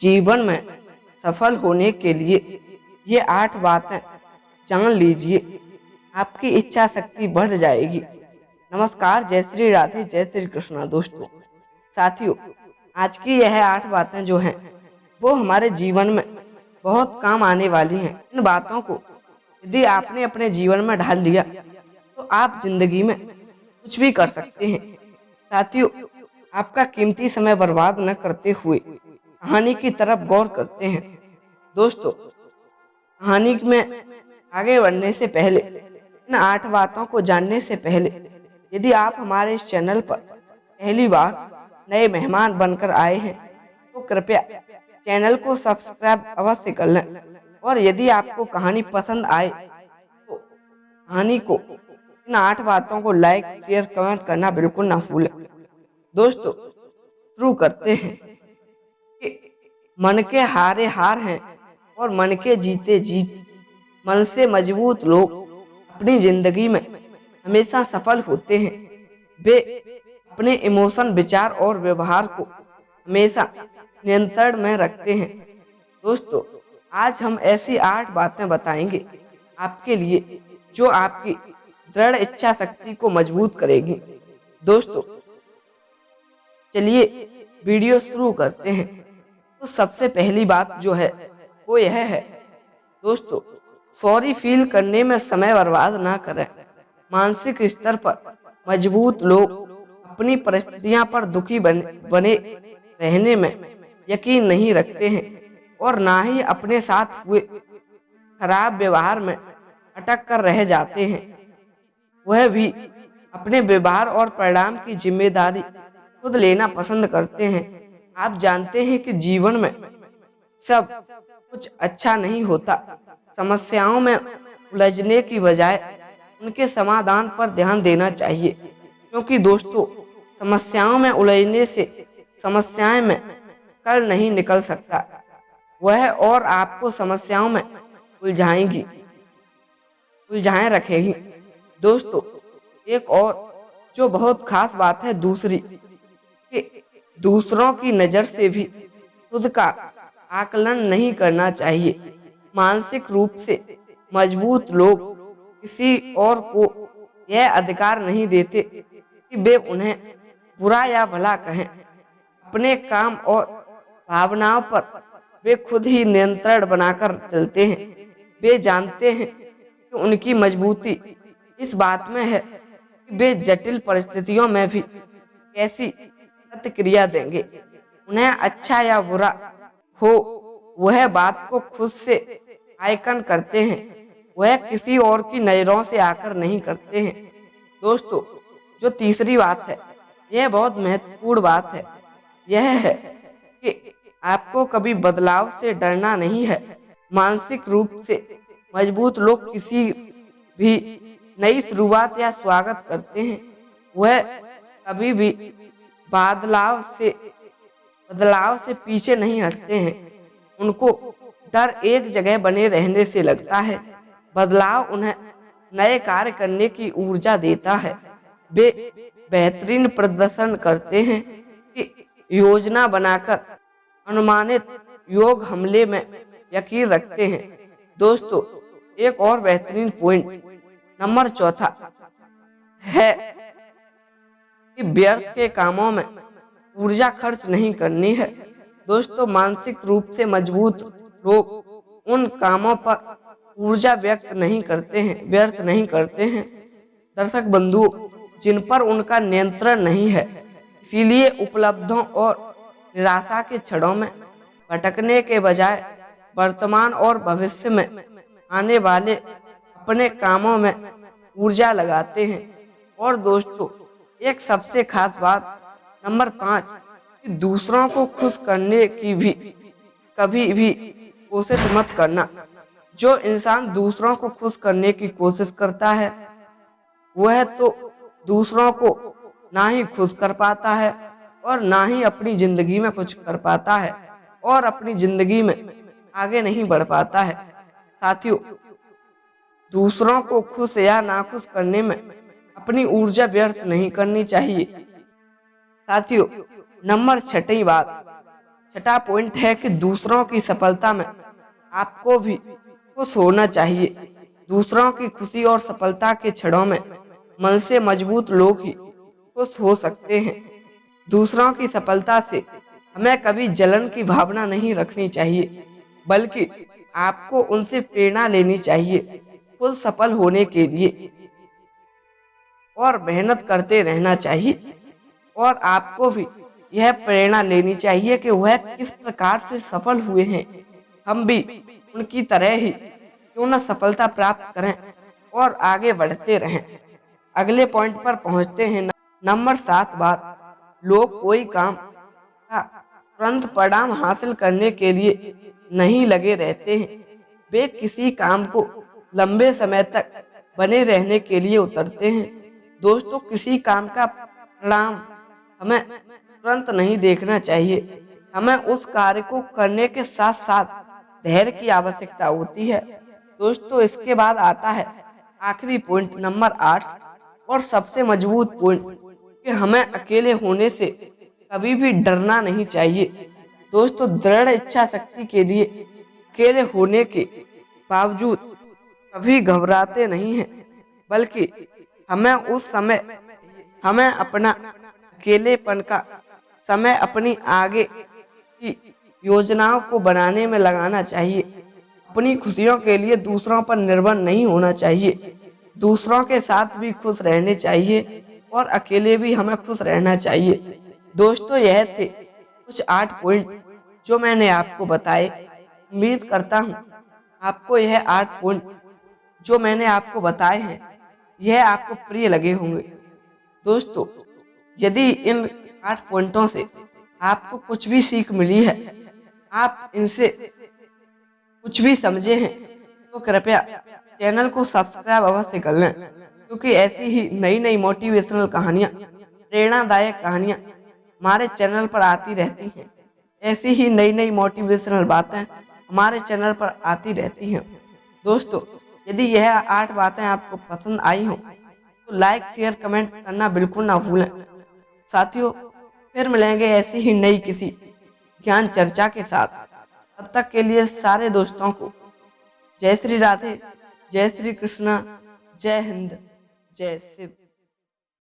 जीवन में सफल होने के लिए ये 8 बातें जान लीजिए, आपकी इच्छा शक्ति बढ़ जाएगी। नमस्कार, जय श्री राधे, जय श्री कृष्णा। दोस्तों साथियों, आज की यह 8 बातें जो हैं वो हमारे जीवन में बहुत काम आने वाली हैं। इन बातों को यदि आपने अपने जीवन में ढाल लिया तो आप जिंदगी में कुछ भी कर सकते हैं। साथियों, आपका कीमती समय बर्बाद न करते हुए कहानी की तरफ गौर करते हैं। दोस्तों, कहानी में आगे बढ़ने से पहले, इन 8 बातों को जानने से पहले, यदि आप हमारे इस चैनल पर पहली बार नए मेहमान बनकर आए हैं तो कृपया चैनल को सब्सक्राइब अवश्य कर लें। और यदि आपको कहानी पसंद आए तो कहानी को, इन 8 बातों को लाइक, शेयर, कमेंट करना बिल्कुल ना भूलें। दोस्तों शुरू करते हैं कि मन के हारे हार हैं और मन के जीते जीत। मन से मजबूत लोग अपनी जिंदगी में हमेशा सफल होते हैं। वे अपने इमोशन, विचार और व्यवहार को हमेशा नियंत्रण में रखते हैं। दोस्तों, आज हम ऐसी 8 बातें बताएंगे आपके लिए जो आपकी दृढ़ इच्छा शक्ति को मजबूत करेगी। दोस्तों चलिए वीडियो शुरू करते हैं। तो सबसे पहली बात जो है वो यह है, दोस्तों सॉरी फील करने में समय बर्बाद ना करें। मानसिक स्तर पर मजबूत लोग अपनी परिस्थितियां पर दुखी बने रहने में यकीन नहीं रखते हैं और ना ही अपने साथ हुए खराब व्यवहार में अटक कर रह जाते हैं। वह भी अपने व्यवहार और परिणाम की जिम्मेदारी खुद लेना पसंद करते हैं। आप जानते हैं कि जीवन में सब कुछ अच्छा नहीं होता। समस्याओं में उलझने की बजाय उनके समाधान पर ध्यान देना चाहिए, क्योंकि दोस्तों समस्याओं में उलझने से समस्याएं में कल नहीं निकल सकता, वह और आपको समस्याओं में उलझाए रखेगी। दोस्तों एक और जो बहुत खास बात है दूसरी, कि दूसरों की नज़र से भी खुद का आकलन नहीं करना चाहिए। मानसिक रूप से मजबूत लोग किसी और को यह अधिकार नहीं देते कि वे उन्हें बुरा या भला कहें। अपने काम और भावनाओं पर वे खुद ही नियंत्रण बनाकर चलते हैं। वे जानते हैं कि उनकी मजबूती इस बात में है कि वे जटिल परिस्थितियों में भी कैसी प्रतिक्रिया देंगे। उन्हें अच्छा या बुरा हो, वह बात को खुद से आइकन करते हैं, वह किसी और की नजरों से आकर नहीं करते हैं। दोस्तों जो तीसरी बात है, यह बहुत महत्वपूर्ण बात है। यह है कि आपको कभी बदलाव से डरना नहीं है। मानसिक रूप से मजबूत लोग किसी भी नई शुरुआत या स्वागत करते हैं। वह कभी भी बदलाव से पीछे नहीं हटते हैं। उनको डर एक जगह बने रहने से लगता है। बदलाव उन्हें नए कार्य करने की ऊर्जा देता है। वे बेहतरीन प्रदर्शन करते हैं कि योजना बनाकर अनुमानित योग हमले में यकीन रखते हैं। दोस्तों एक और बेहतरीन पॉइंट नंबर 4 है कि व्यर्थ के कामों में ऊर्जा खर्च नहीं करनी है। दोस्तों मानसिक रूप से मजबूत लोग उन कामों पर ऊर्जा व्यर्थ नहीं करते हैं। दर्शक बंधुओं, जिन पर उनका नियंत्रण नहीं है। इसीलिए उपलब्धों और निराशा के क्षणों में भटकने के बजाय वर्तमान और भविष्य में आने वाले अपने कामों में ऊर्जा लगाते हैं। और दोस्तों एक सबसे खास बात नंबर 5, कि दूसरों को खुश करने की भी कभी भी कोशिश मत करना। जो इंसान दूसरों को खुश करने की कोशिश करता है वह तो दूसरों को ना ही खुश कर पाता है और ना ही अपनी जिंदगी में कुछ कर पाता है और अपनी जिंदगी में आगे नहीं बढ़ पाता है। साथियों दूसरों को खुश या नाखुश करने में अपनी ऊर्जा व्यर्थ नहीं करनी चाहिए। साथियों नंबर 6 छठा पॉइंट है कि दूसरों की सफलता में आपको भी खुश होना चाहिए। दूसरों की खुशी और सफलता के क्षणों में मन से मजबूत लोग ही खुश हो सकते हैं। दूसरों की सफलता से हमें कभी जलन की भावना नहीं रखनी चाहिए, बल्कि आपको उनसे प्रेरणा लेनी चाहिए। खुद सफल होने के लिए और मेहनत करते रहना चाहिए, और आपको भी यह प्रेरणा लेनी चाहिए कि वह किस प्रकार से सफल हुए हैं। हम भी उनकी तरह ही क्यों न सफलता प्राप्त करें और आगे बढ़ते रहें। अगले पॉइंट पर पहुंचते हैं। नंबर 7 बात, लोग कोई काम का तुरंत परिणाम हासिल करने के लिए नहीं लगे रहते हैं। वे किसी काम को लंबे समय तक बने रहने के लिए उतरते हैं। दोस्तों, किसी काम का परिणाम हमें तुरंत नहीं देखना चाहिए। हमें उस कार्य को करने के साथ साथ धैर्य की आवश्यकता होती है। दोस्तों, इसके बाद आता है आखिरी पॉइंट नंबर 8 और सबसे मजबूत पॉइंट, कि हमें अकेले होने से कभी भी डरना नहीं चाहिए। दोस्तों, दृढ़ इच्छा शक्ति के लिए अकेले होने के बावजूद कभी घबराते नहीं हैं, बल्कि हमें अपना अकेलेपन का समय अपनी आगे की योजनाओं को बनाने में लगाना चाहिए। अपनी खुशियों के लिए दूसरों पर निर्भर नहीं होना चाहिए। दूसरों के साथ भी खुश रहने चाहिए और अकेले भी हमें खुश रहना चाहिए। दोस्तों, यह थे कुछ 8 पॉइंट जो मैंने आपको बताए। उम्मीद करता हूँ आपको यह 8 पॉइंट जो मैंने आपको बताए हैं, यह आपको प्रिय लगे होंगे। दोस्तों, यदि इन 8 पॉइंटों से आपको कुछ भी सीख मिली है, आप इनसे कुछ भी समझे हैं, तो कृपया चैनल को सब्सक्राइब अवश्य कर लें, क्योंकि ऐसी ही नई नई मोटिवेशनल कहानियाँ, प्रेरणादायक कहानियाँ हमारे चैनल पर आती रहती हैं। ऐसी ही नई नई मोटिवेशनल बातें हमारे चैनल पर आती रहती हैं। दोस्तों, यदि यह 8 बातें आपको पसंद आई हों, तो लाइक शेयर कमेंट करना बिल्कुल ना भूलें। साथियों, फिर मिलेंगे ऐसी ही नई किसी ज्ञान चर्चा के साथ। तब तक के लिए सारे दोस्तों को जय श्री राधे, जय श्री कृष्णा, जय हिंद, जय शिव।